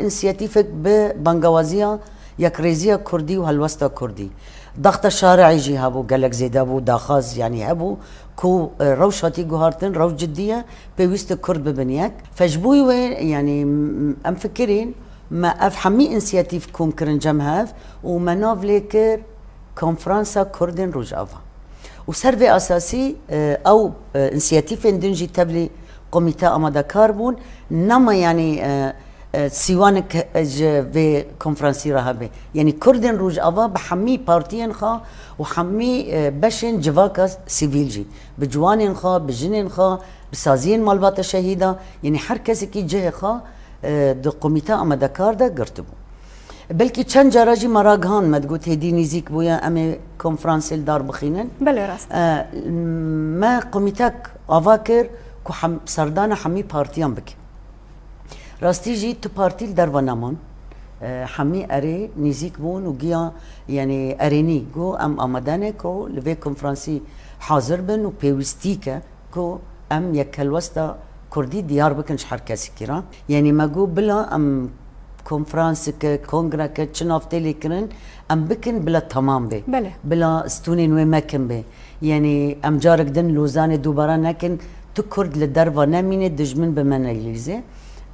انسياتيفك ببنغوازية يكريزية كردي وهالوسطى كردي ضغط الشارع يجي هابو قالك زيد ابو داخاز يعني هابو كو روشاتي جوهارتن روش جدية بيوست كرد ببنياك فجبوي يعني ام فكرين ما افحمي انسياتيف كوم كرن جمهاف وما نافليكر كونفرنسا كردن روجافا وسرفي اساسي او انسياتيف دنجي تبلي قوميتا امادا كاربون نما يعني سيوانك في كونفرنسي رهبه يعني كردن روج افا بحمي بارتيين خا وحمي بشن جواكا سيفيلجي بجوانين خا بجنين خا بسازين مالبات الشهيده يعني حركه كي جه خا دو قوميتا اما دكار دا قرتبو بلكي چند جراجي مراغان ما تقول هدي نزيك بويا امي كونفرنس الدار بخينن بله راست ما قوميتاك افاكر كو سردانا حمي بارتيان بك راستي جي تو بارتي دربانامان حمي اري نزيك بون وجيا يعني اريني جو ام امدانه كو لفي كونفرنسي حاضر بن وبيوستيكا كو ام يكلوستا كردي ديار بكنش حركاسي كيرا يعني ما جو بلا ام كونفرنس كونغرا كتشناف تيليكرن ام بكن بلا تمام بي بله بلا ستونين وماكن بي يعني ام جارك دن لوزانه دوباره نكن تو كرد لدربا نمينه دجمن بمن انجليزي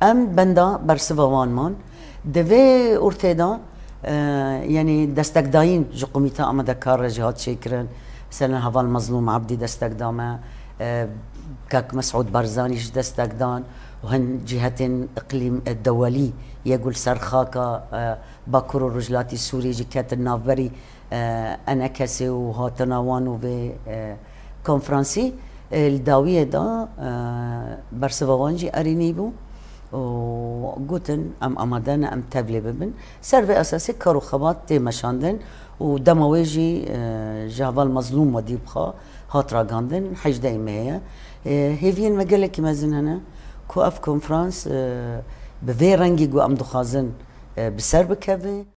ام بندا برسوان مان دوی ارتدا يعني دستك داين جو قوميتا اما دكار جهات شكرن مثلا هذا المظلوم عبدي دستك داما كاك مسعود برزاني دستك دان وهن جهة اقليم الدولي يقول سرخاكا باكر الرجلات السوري جكات النافبري انا كسي وهاتناوانو في كونفرنسي الداوية دا برسوانجي ارينيبو وقوتن ام امادانا ام تابلي ببن سرفي اساسي كارو خبات تي مشاندن ودمواجي جهبال مظلوم وديب خا هاترا غاندن حج دايما هي هيفين مقالك مازن هنا كو اف كونفرنس بفي رنجي جو ام دخازن بسرب كافي